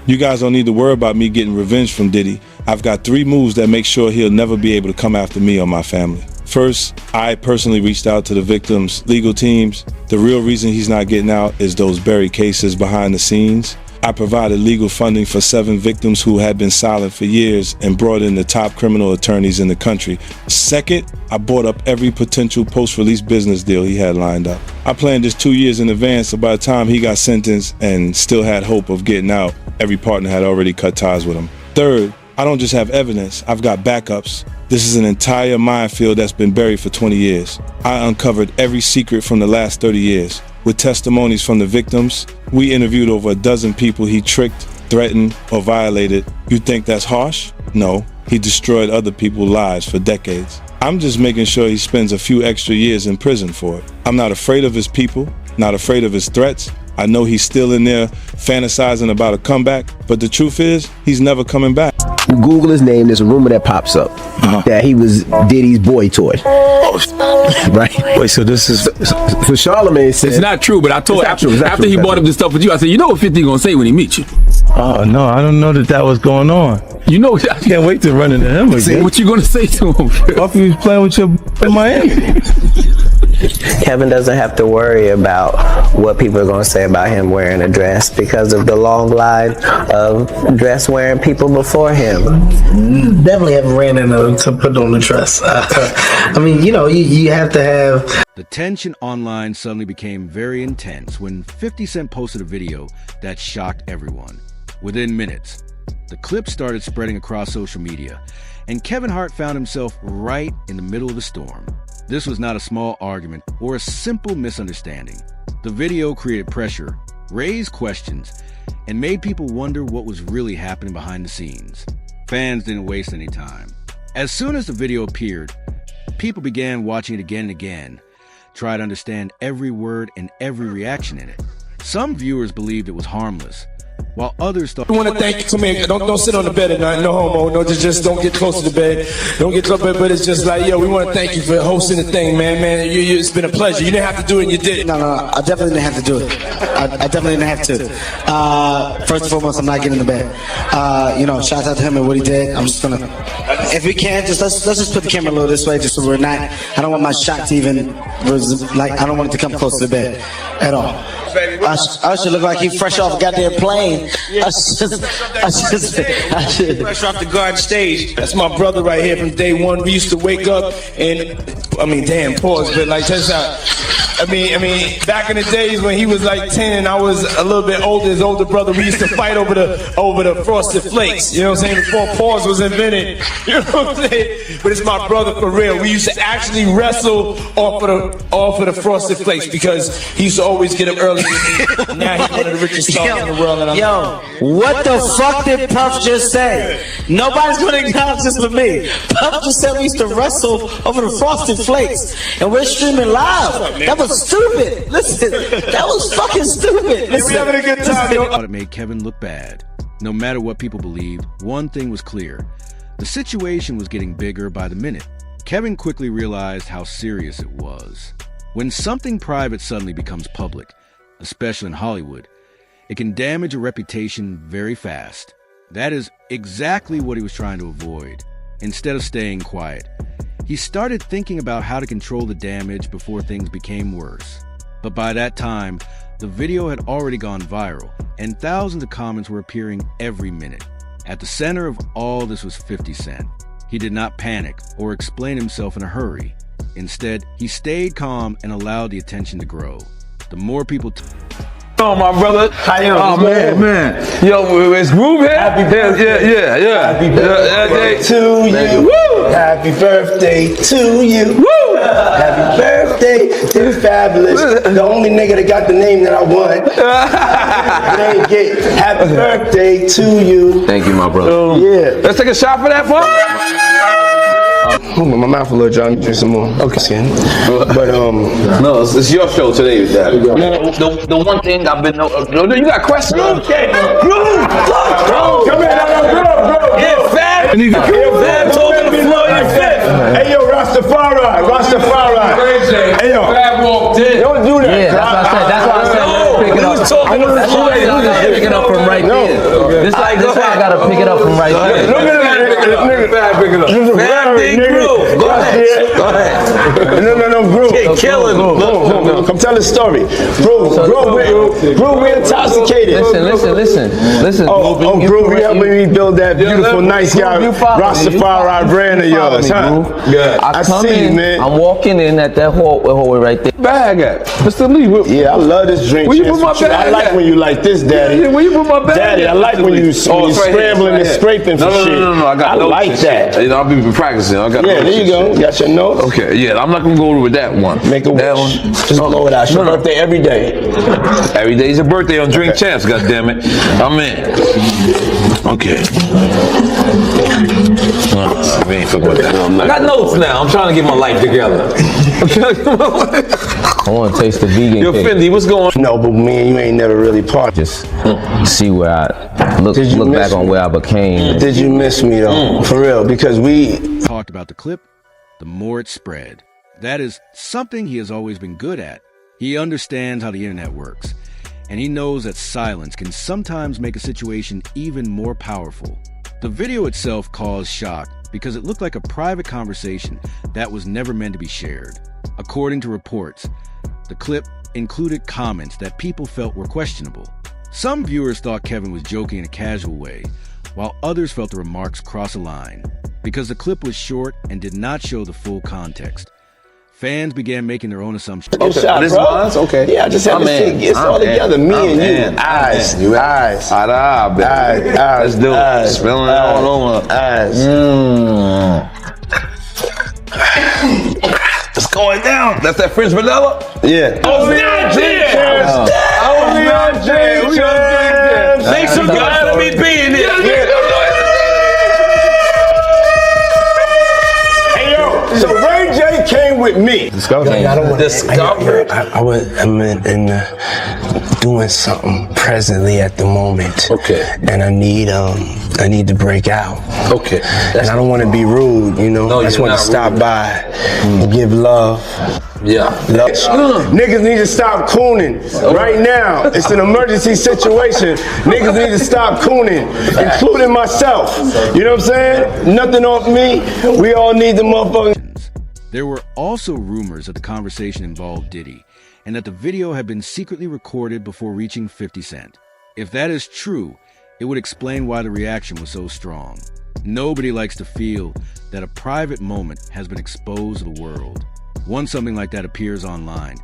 You guys don't need to worry about me getting revenge from Diddy. I've got 3 moves that make sure he'll never be able to come after me or my family. First, I personally reached out to the victims' legal teams. The real reason he's not getting out is those buried cases behind the scenes. I provided legal funding for 7 victims who had been silent for years and brought in the top criminal attorneys in the country. Second, I bought up every potential post-release business deal he had lined up. I planned this 2 years in advance, so by the time he got sentenced and still had hope of getting out, every partner had already cut ties with him. Third, I don't just have evidence, I've got backups. This is an entire minefield that's been buried for 20 years. I uncovered every secret from the last 30 years. With testimonies from the victims, we interviewed over a dozen people he tricked, threatened, or violated. You think that's harsh? No, he destroyed other people's lives for decades. I'm just making sure he spends a few extra years in prison for it. I'm not afraid of his people, not afraid of his threats. I know he's still in there fantasizing about a comeback, but the truth is, he's never coming back. You Google his name, there's a rumor that pops up that he was Diddy's boy toy. Right? Wait, so this is... So Charlamagne said... It's not true, but I told after he bought up this stuff with you, I said, you know what 50 gonna say when he meets you? Oh, no, I don't know that was going on. You know... I can't wait to run into him again. What you gonna say to him? Off he was playing with you in Miami. Kevin doesn't have to worry about what people are going to say about him wearing a dress because of the long line of dress wearing people before him. Definitely haven't ran into to put on the dress. I mean, you know, you have to have... The tension online suddenly became very intense when 50 Cent posted a video that shocked everyone. Within minutes, the clip started spreading across social media, and Kevin Hart found himself right in the middle of the storm. This was not a small argument or a simple misunderstanding. The video created pressure, raised questions, and made people wonder what was really happening behind the scenes. Fans didn't waste any time. As soon as the video appeared, people began watching it again and again, try to understand every word and every reaction in it. Some viewers believed it was harmless, while others thought... We want to thank you. Come here. Don't sit on the bed at night. No homo. No, just don't get close to the bed. Don't get close to the bed. But it's just like, yo, we want to thank you for hosting the thing, man. It's been a pleasure. You didn't have to do it, and you did it. No, I definitely didn't have to do it. I definitely didn't have to. First and foremost, I'm not getting in the bed. You know, shout out to him and what he did. I'm just gonna, if we can, just let's just put the camera a little this way, just so we're not. I don't want my shot to even, like, I don't want it to come close to the bed at all. I should look like he fresh off a goddamn plane. I should. Fresh off the garden stage. That's my brother right here from day one. We used to wake up and, I mean, damn, pause, but like, check this out. I mean, back in the days when he was like 10 and I was a little bit older, his older brother, we used to fight over the Frosted Flakes. You know what I'm saying? Before pause was invented. You know what I'm saying? But it's my brother for real. We used to actually wrestle off of the Frosted Flakes because he used to always get up early. Now he's one of the richest stars in the world. And What the fuck did Puff just say? Nobody's gonna acknowledge this but me. Puff just said we used to wrestle over the Frosted Flakes, and we're streaming live. That was stupid. Listen, that was fucking stupid. Listen, we having a good time. It made Kevin look bad. No matter what people believed, one thing was clear. The situation was getting bigger by the minute. Kevin quickly realized how serious it was. When something private suddenly becomes public, especially in Hollywood, it can damage a reputation very fast. That is exactly what he was trying to avoid. Instead of staying quiet, he started thinking about how to control the damage before things became worse. But by that time, the video had already gone viral, and thousands of comments were appearing every minute. At the center of all this was 50 Cent. He did not panic or explain himself in a hurry. Instead, he stayed calm and allowed the attention to grow. The more people... Oh, my brother. How you Oh, man. Yo, it's Groove here. Happy birthday. Yeah. Happy birthday to you. Woo. Happy birthday to you. Woo. Happy birthday to Fabulous. The only nigga that got the name that I want. They get happy birthday to you. Thank you, my brother. Yeah. Let's take a shot for that, fun. My mouth a little dry. Drink some more. Okay. But no, it's your show today, Dad. The one thing I've been you got questions? Okay. Bro. Come here, bro. Yeah, Fab. Fab told me to flow your fifth. Hey yo, Rastafari. Hey yo, Fab walked in. Don't do that. Yeah, that's what I said. That's why I said let's pick it up. I want to pick it up from right there. right, go ahead. I gotta pick it up from right there. Look at that. Fab, pick it up. Fab Big Groove. Go ahead. Go ahead. No, Groove. Killing him. Come tell the story. Groove, we intoxicated. Listen. Oh, Groove, you helping me build that beautiful, nice guy, Rastafari brand of yours, huh? Good. I see you, man. I'm walking in at that hallway right there. Bag at Mr. Lee. Yeah, I love this drink. Where you put my bag I like at? when you like this, Daddy. Yeah, where you put my bag Daddy, at, I like Mr. when Lee? you It's right scrambling here, and scraping for shit. No. I like that. You know, I'll be practicing. I got Yeah, there you go. Got your notes? Okay, yeah, I'm not gonna go with that one. Make a that wish. one. Just blow it out. It's your birthday every day. Every day's a birthday on Drink Champs, goddammit. I'm in. Okay. We ain't fucking with that. I got notes now. I'm trying to get my life together. I want to taste the vegan Yo, cake. Fendi, what's going on? No, but me and you ain't never really parted. Just see where I look Did you back miss on me? where I became. Did you miss me though? For real, because we Talked about the clip, the more it spread. That is something he has always been good at. He understands how the internet works, and he knows that silence can sometimes make a situation even more powerful. The video itself caused shock because it looked like a private conversation that was never meant to be shared. According to reports, the clip included comments that people felt were questionable. Some viewers thought Kevin was joking in a casual way, while others felt the remarks crossed a line because the clip was short and did not show the full context. Fans began making their own assumptions. shot, this bro. was? Okay. Yeah, I just had to see it's all together. Me and you. Eyes. Let's do it. Spilling it all over. Eyes. It's going down. That's that French vanilla? Yeah. Only on Jams. Only on Jams. Thanks for letting me be in here. Hey, yo. So Ray J came with me. Discover. I'm doing something presently at the moment. Okay. And I need to break out. Okay. And I don't want to be rude, you know. No, I just you're want to not stop rude. by and give love. Yeah. Niggas need to stop cooning right now. It's an emergency situation. Niggas need to stop cooning, including myself. You know what I'm saying? Nothing off me. We all need the motherfucking. There were also rumors that the conversation involved Diddy, and that the video had been secretly recorded before reaching 50 Cent. If that is true, it would explain why the reaction was so strong. Nobody likes to feel that a private moment has been exposed to the world. Once something like that appears online,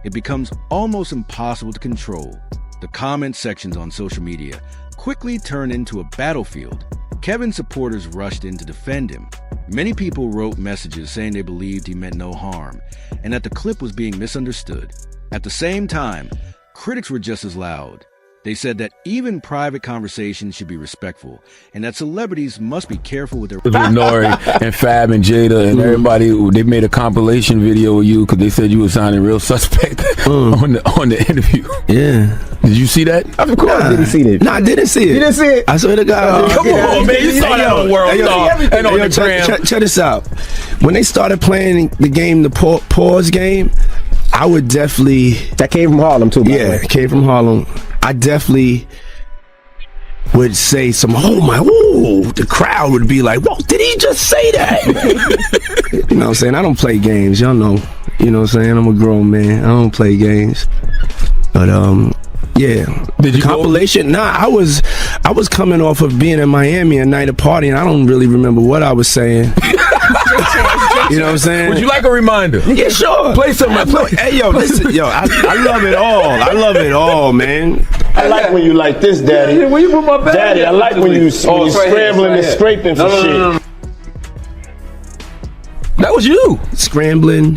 it becomes almost impossible to control. The comment sections on social media quickly turn into a battlefield. Kevin's supporters rushed in to defend him. Many people wrote messages saying they believed he meant no harm, and that the clip was being misunderstood. At the same time, critics were just as loud. They said that even private conversations should be respectful, and that celebrities must be careful with their... With Nori and Fab and Jada and everybody, they made a compilation video of you because they said you were sounding real suspect on the interview. Yeah. Did you see that? Of course, I didn't see it. No, I didn't see it. You didn't see it? I swear to God. Come on, man. You saw that on World Star and on the gram. Check this out. When they started playing the game, the pause game, I would definitely... That came from Harlem, too, by the Yeah, way. it came from Harlem. I definitely would say some, the crowd would be like, whoa, did he just say that? You know what I'm saying? I don't play games, y'all know. You know what I'm saying? I'm a grown man. I don't play games. But, yeah. Did you compilation? Nah, I was coming off of being in Miami a night of party, and I don't really remember what I was saying. You know what I'm saying? Would you like a reminder? Yeah, sure. Play something. Hey, yo, listen, yo, I love it all. I love it all, man. I like when you like this, Daddy. Where you put my bag? Daddy, I like when you it's right here, scrambling and scraping for shit. No. That was you. Scrambling.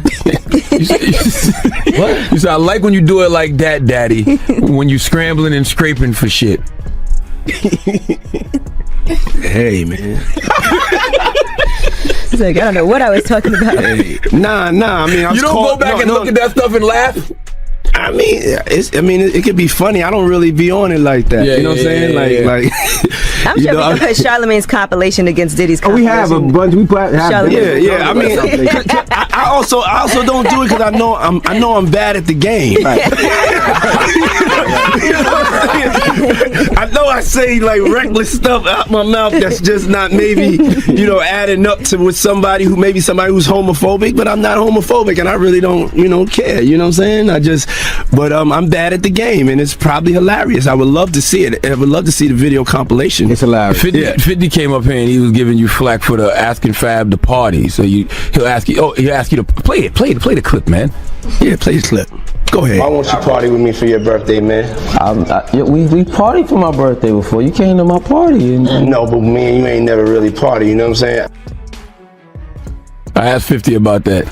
What? You said, I like when you do it like that, Daddy. When you scrambling and scraping for shit. Hey, man. He's like, I don't know what I was talking about. Hey. Nah. I mean, I was You don't go back and look at that stuff and laugh? I mean, it could be funny. I don't really be on it like that. Yeah, you know what I'm saying? Like, I'm sure we can put Charlamagne's compilation against Diddy's compilation. We have a bunch. We put have yeah. I mean, I also don't do it because I know I'm bad at the game. Right. I know I say like reckless stuff out my mouth that's just not maybe, adding up to with somebody who's homophobic, but I'm not homophobic and I really don't, care. You know what I'm saying? But I'm bad at the game and it's probably hilarious. I would love to see it. I would love to see the video compilation. It's hilarious. 50 came up here and he was giving you flack for the asking Fab to party. So he'll ask you to play the clip, man. Yeah, play the clip. Go ahead. I want you to party with me for your birthday, man. We partied for my birthday before. You came to my party. No, but me and you ain't never really party, you know what I'm saying? I asked 50 about that.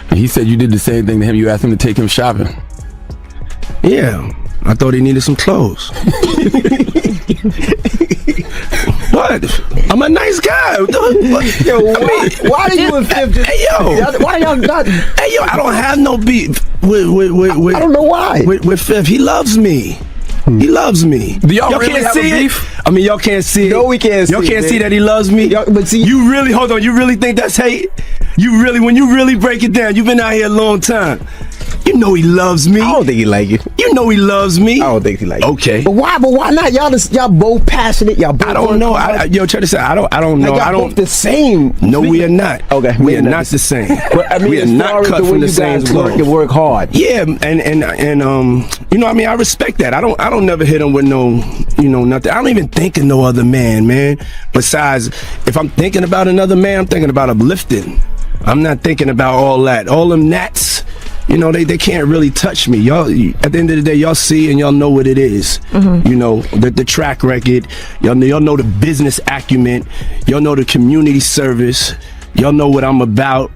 And he said you did the same thing to him. You asked him to take him shopping. Yeah, I thought he needed some clothes. What? I'm a nice guy. Yo, why are you and 50? Hey, yo. Why y'all not? Hey, yo, I don't have no beef with I don't know why. With Fifth. He loves me. He loves me. Do y'all really can't have see a it? beef? I mean, y'all can't see it. No, we can't see it. Y'all can't see man. that he loves me? But see, you really think that's hate? When you really break it down, you've been out here a long time. You know he loves me. I don't think he like you. You know he loves me. I don't think he like you. Okay. But why not? Y'all both passionate. Y'all both. I don't know. Try to say I don't know. Like I don't. Both the same. No, we are not. Okay, we are not the same. But, I mean, we are not cut from the same cloth. Work hard. Yeah, and I respect that. I don't never hit him with no, nothing. I don't even think of no other man. Besides, if I'm thinking about another man, I'm thinking about uplifting. I'm not thinking about all that. All them gnats, they can't really touch me. Y'all, at the end of the day, y'all see and y'all know what it is. Mm-hmm. The track record. Y'all know the business acumen. Y'all know the community service. Y'all know what I'm about.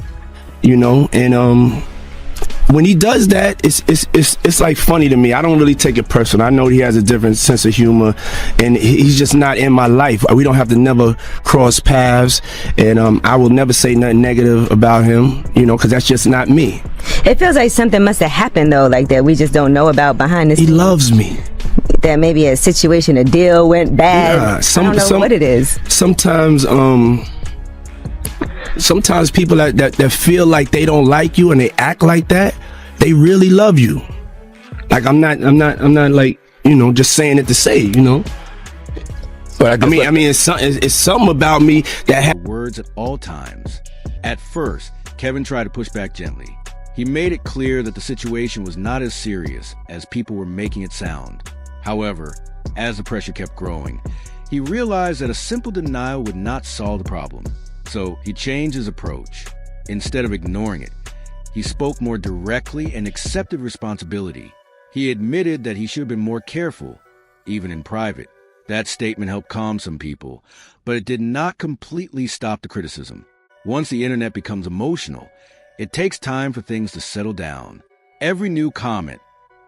And when he does that, it's like funny to me. I don't really take it personal. I know he has a different sense of humor, and he's just not in my life. We don't have to never cross paths, and I will never say nothing negative about him, because that's just not me. It feels like something must have happened though, like that we just don't know about behind the scenes. He loves me. That maybe a situation, a deal went bad. I don't know what it is. Sometimes people that feel like they don't like you and they act like that, they really love you. Like I'm not like, just saying it to say, But I mean, it's something about me that words at all times. At first, Kevin tried to push back gently. He made it clear that the situation was not as serious as people were making it sound. However, as the pressure kept growing, he realized that a simple denial would not solve the problem. So he changed his approach. Instead of ignoring it, he spoke more directly and accepted responsibility. He admitted that he should have been more careful, even in private. That statement helped calm some people, but it did not completely stop the criticism. Once the internet becomes emotional, it takes time for things to settle down. Every new comment,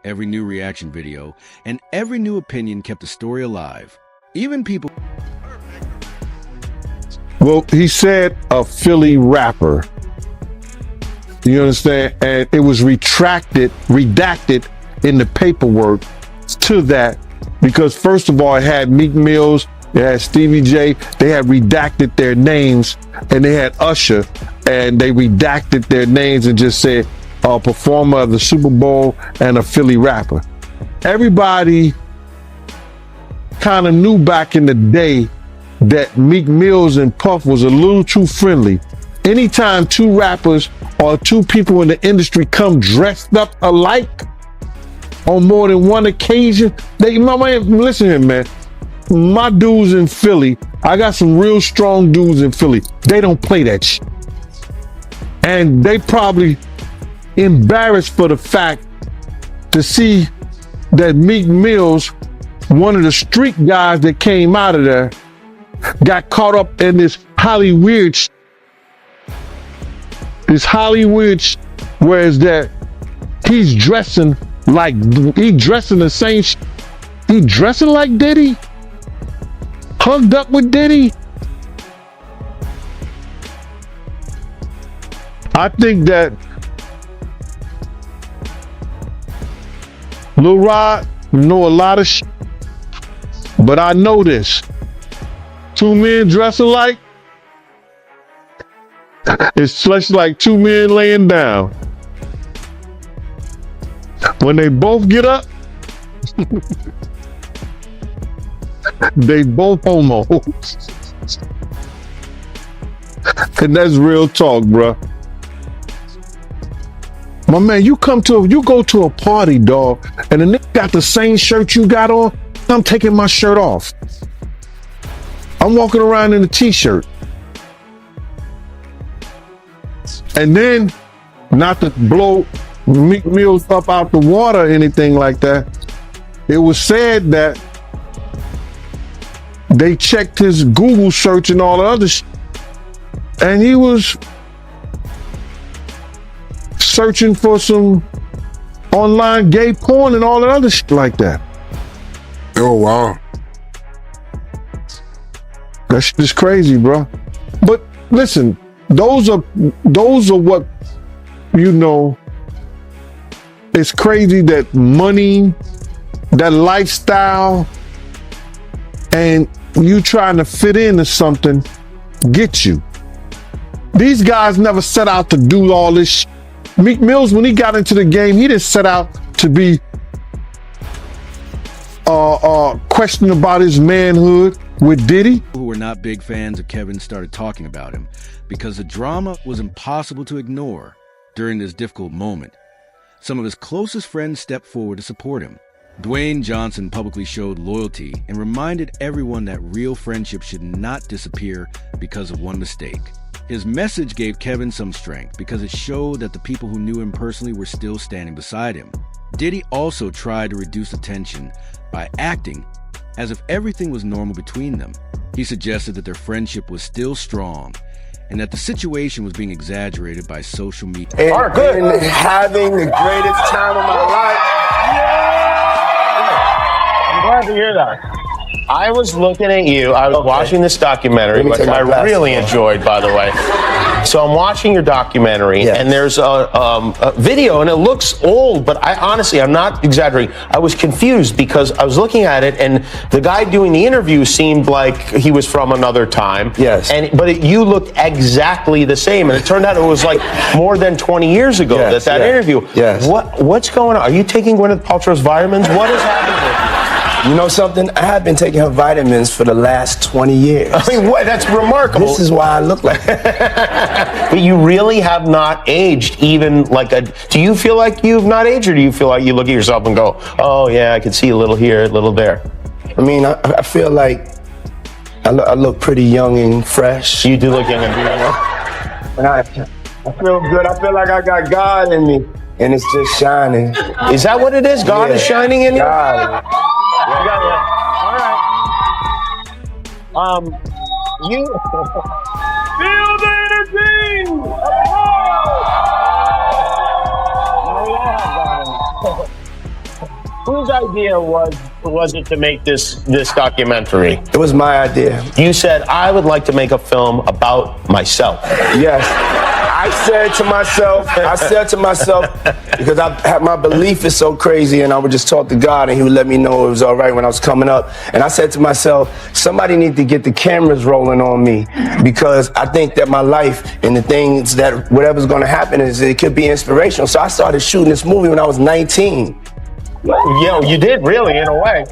every new reaction video, and every new opinion kept the story alive. Even people... Well, he said a Philly rapper. You understand? And it was redacted in the paperwork to that because first of all, it had Meek Mills, it had Stevie J, they had redacted their names, and they had Usher, and they redacted their names and just said a performer of the Super Bowl and a Philly rapper. Everybody kind of knew back in the day that Meek Mills and Puff was a little too friendly. Anytime two rappers or two people in the industry come dressed up alike on more than one occasion, listen here, man. My dudes in Philly, I got some real strong dudes in Philly. They don't play that shit. And they probably embarrassed for the fact to see that Meek Mills, one of the street guys that came out of there, got caught up in this Hollywood whereas that he's dressing the same he dressing like Diddy, hugged up with Diddy. I think that Lil Rod know a lot of shit, but I know this. Two men dressed alike, it's just like two men laying down. When they both get up, They both homos. And that's real talk, bruh. My man, you go to a party, dog, and the nigga got the same shirt you got on, I'm taking my shirt off. I'm walking around in a t-shirt. And then, not to blow Meek Mill's up out the water or anything like that, it was said that they checked his Google search and all the other shit, and he was searching for some online gay porn and all that other shit like that. Oh, wow. That shit is crazy, bro. But listen, those are what, you know, it's crazy that money, that lifestyle, and you trying to fit into something get you. These guys never set out to do all this shit. Meek Mills, when he got into the game, he didn't set out to be questioning about his manhood with Diddy. Who were not big fans of Kevin started talking about him because the drama was impossible to ignore during this difficult moment. Some of his closest friends stepped forward to support him. Dwayne Johnson publicly showed loyalty and reminded everyone that real friendship should not disappear because of one mistake. His message gave Kevin some strength because it showed that the people who knew him personally were still standing beside him. Diddy also tried to reduce the tension by acting as if everything was normal between them. He suggested that their friendship was still strong and that the situation was being exaggerated by social media. And having the greatest time of my life. I'm glad to hear that. I was looking at you. I was watching this documentary, which I really enjoyed, by the way. So I'm watching your documentary, and there's a video, and it looks old, but I'm not exaggerating. I was confused because I was looking at it, and the guy doing the interview seemed like he was from another time. Yes. But you looked exactly the same, and it turned out it was like more than 20 years ago that interview. Yes. What's going on? Are you taking Gwyneth Paltrow's vitamins? What is happening? You know something? I have been taking her vitamins for the last 20 years. I mean, what? That's remarkable. This is why I look like that. But you really have not aged even like a... Do you feel like you've not aged, or do you feel like you look at yourself and go, oh, yeah, I can see a little here, a little there? I mean, I feel like I look pretty young and fresh. You do look young and beautiful. And I feel good. I feel like I got God in me, and it's just shining. Is that what it is? God is shining in you? God. All right. You feel the energy. Whose idea was it to make this documentary? It was my idea. You said, I would like to make a film about myself. Yes. I said to myself, because my belief is so crazy, and I would just talk to God, and He would let me know it was all right when I was coming up. And I said to myself, somebody need to get the cameras rolling on me, because I think that my life and the things that whatever's going to happen is it could be inspirational. So I started shooting this movie when I was 19. Yeah, you did really, in a way.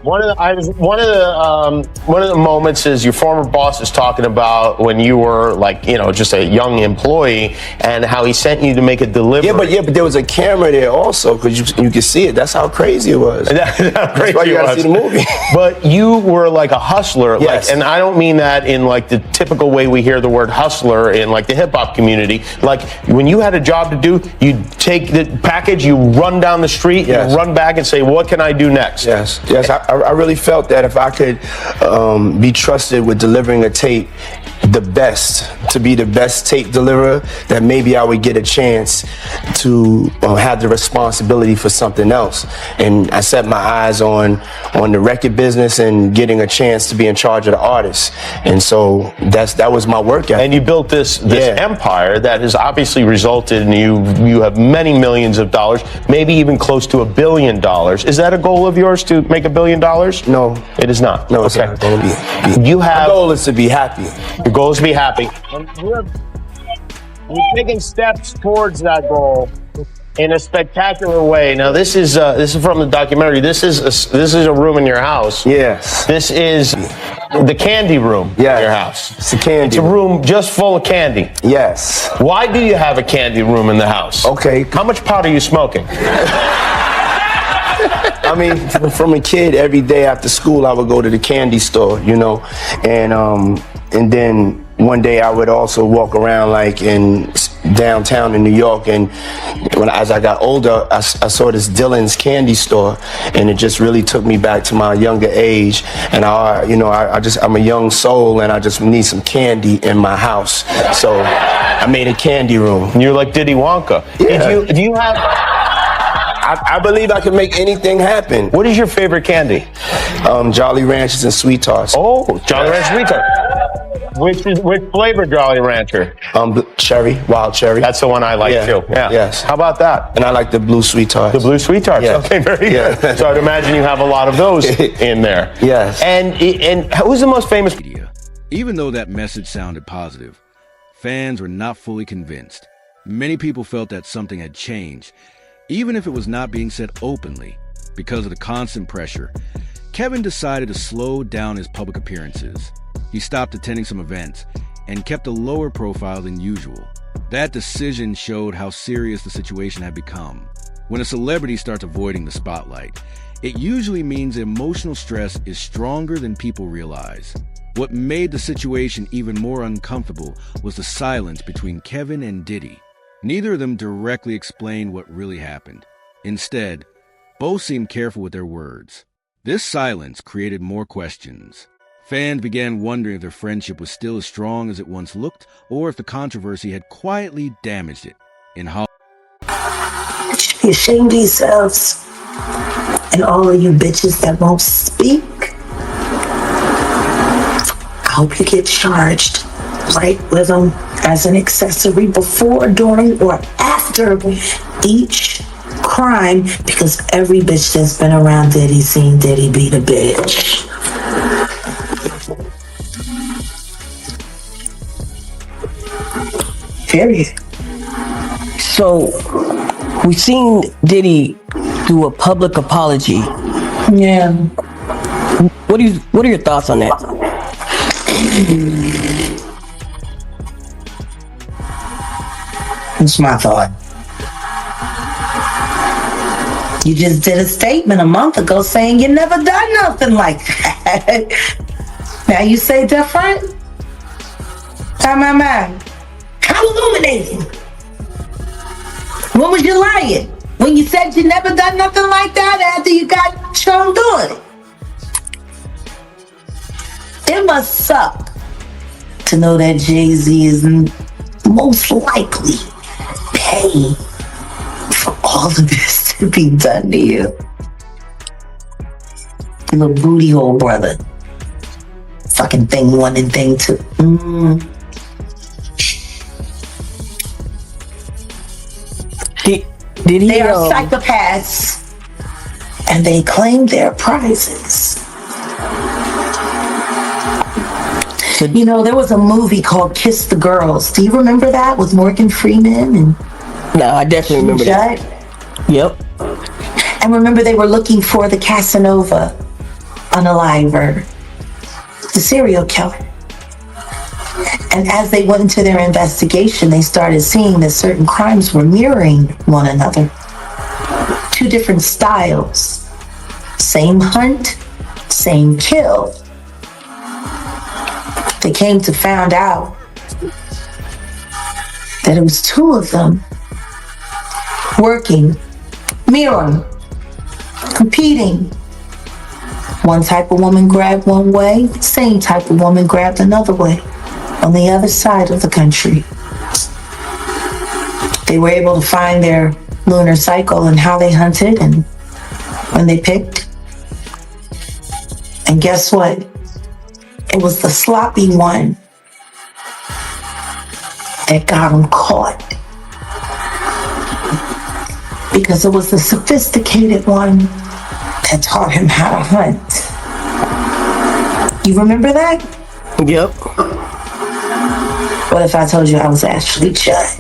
One of the moments is your former boss is talking about when you were just a young employee, and how he sent you to make a delivery. Yeah, but there was a camera there also, because you could see it. That's how crazy it was. That's why you gotta see the movie. But you were like a hustler, yes. And I don't mean that in like the typical way we hear the word hustler in like the hip hop community. Like when you had a job to do, you take the package, you run down the street, yes. You run back and say, what can I do next? Yes. I really felt that if I could be trusted with delivering a tape, to be the best tape deliverer, that maybe I would get a chance to have the responsibility for something else. And I set my eyes on the record business and getting a chance to be in charge of the artists. And so that was my work ethic. And you built this empire that has obviously resulted in you have many millions of dollars, maybe even close to $1 billion. Is that a goal of yours, to make $1 billion? No. It is not? No, it's not going to be. My goal is to be happy. Your goal is to be happy. You're taking steps towards that goal. in a spectacular way. Now, this is from the documentary. This is a room in your house. Yes. This is the candy room in your house. It's a candy. It's a room just full of candy. Yes. Why do you have a candy room in the house? Okay. How much pot are you smoking? I mean, from a kid, every day after school, I would go to the candy store, you know, and then one day I would also walk around like in downtown in New York, and as I got older, I saw this Dylan's candy store, and it just really took me back to my younger age. And I'm a young soul, and I just need some candy in my house, so I made a candy room. You're like Diddy Wonka. Yeah. Do you have? I believe I can make anything happen. What is your favorite candy? Jolly Ranchers and Sweet Tarts. Oh, Jolly Rancher Sweet Tart. Which flavor Jolly Rancher? Cherry, wild cherry. That's the one I like too. Yeah. Yes. How about that? And I like the blue Sweet Tarts. The blue Sweet Tarts. Yes. Okay, very good. So I'd imagine you have a lot of those in there. Yes. And who's the most famous? Even though that message sounded positive, fans were not fully convinced. Many people felt that something had changed, even if it was not being said openly. Because of the constant pressure, Kevin decided to slow down his public appearances. He stopped attending some events and kept a lower profile than usual. That decision showed how serious the situation had become. When a celebrity starts avoiding the spotlight, it usually means emotional stress is stronger than people realize. What made the situation even more uncomfortable was the silence between Kevin and Diddy. Neither of them directly explained what really happened. Instead, both seemed careful with their words. This silence created more questions. Fans began wondering if their friendship was still as strong as it once looked, or if the controversy had quietly damaged it. In Hollywood, you should be ashamed of yourselves. And all of you bitches that won't speak, I hope you get charged right with them as an accessory before, during, or after each crime, because every bitch that's been around Diddy seen Diddy beat a bitch. Period. So, we've seen Diddy do a public apology. Yeah. What are your thoughts on that? What's my thought? You just did a statement a month ago saying you never done nothing like that. Now you say different? How illuminating. When was you lying? When you said you never done nothing like that after you got shown doing it? It must suck to know that Jay-Z is most likely paying for all of this to be done to you. Little booty hole brother. Fucking thing one and thing two. They are psychopaths, and they claim their prizes. You know, there was a movie called Kiss the Girls. Do you remember that with Morgan Freeman? And no, I definitely remember that. Yep. And remember, they were looking for the Casanova unaliver, the serial killer. And as they went into their investigation, they started seeing that certain crimes were mirroring one another. Two different styles. Same hunt, same kill. They came to find out that it was two of them working, mirroring, competing. One type of woman grabbed one way, the same type of woman grabbed another way. On the other side of the country. They were able to find their lunar cycle and how they hunted and when they picked. And guess what? It was the sloppy one that got him caught. Because it was the sophisticated one that taught him how to hunt. You remember that? Yep. What if I told you I was actually Judd?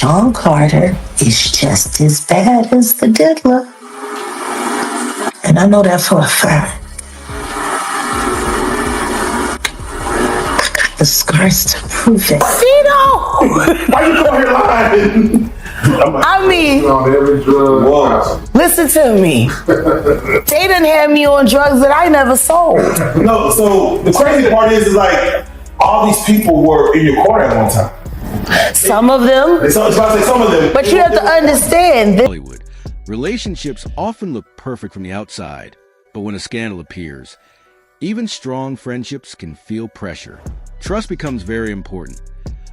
Sean Carter is just as bad as the diddler. And I know that for a fact. I got the scars to prove it. Why you come here lying? I mean, listen to me. They done had me on drugs that I never sold. No, so the crazy part is like all these people were in your corner at one time. Some of them. Some of them. But you have to understand. Hollywood, relationships often look perfect from the outside, but when a scandal appears, even strong friendships can feel pressure. Trust becomes very important,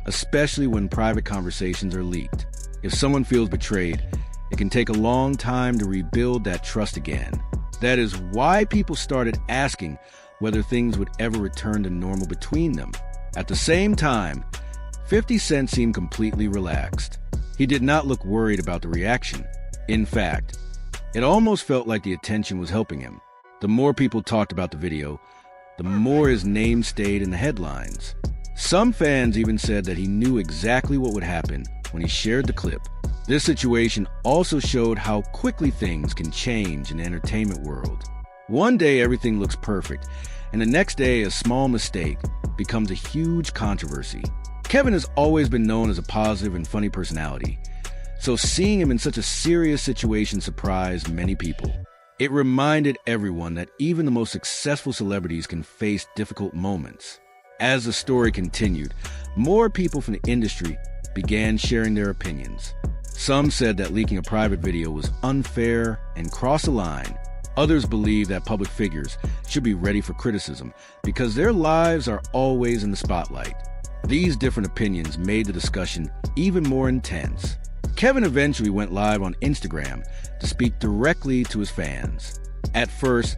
especially when private conversations are leaked. If someone feels betrayed, it can take a long time to rebuild that trust again. That is why people started asking whether things would ever return to normal between them. At the same time, 50 Cent seemed completely relaxed. He did not look worried about the reaction. In fact, it almost felt like the attention was helping him. The more people talked about the video, the more his name stayed in the headlines. Some fans even said that he knew exactly what would happen when he shared the clip. This situation also showed how quickly things can change in the entertainment world. One day everything looks perfect, and the next day a small mistake becomes a huge controversy. Kevin has always been known as a positive and funny personality, so seeing him in such a serious situation surprised many people. It reminded everyone that even the most successful celebrities can face difficult moments. As the story continued, more people from the industry began sharing their opinions. Some said that leaking a private video was unfair and crossed a line. Others believed that public figures should be ready for criticism because their lives are always in the spotlight. These different opinions made the discussion even more intense. Kevin eventually went live on Instagram to speak directly to his fans. At first,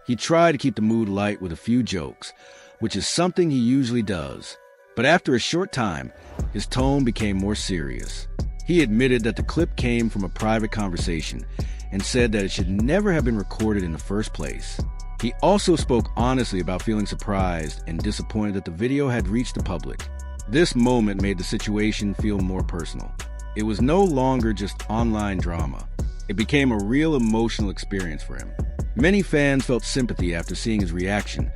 he tried to keep the mood light with a few jokes, which is something he usually does. But after a short time, his tone became more serious. He admitted that the clip came from a private conversation and said that it should never have been recorded in the first place. He also spoke honestly about feeling surprised and disappointed that the video had reached the public. This moment made the situation feel more personal. It was no longer just online drama. It became a real emotional experience for him. Many fans felt sympathy after seeing his reaction,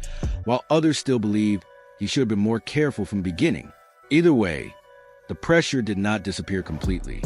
while others still believed he should have been more careful from the beginning. Either way, the pressure did not disappear completely.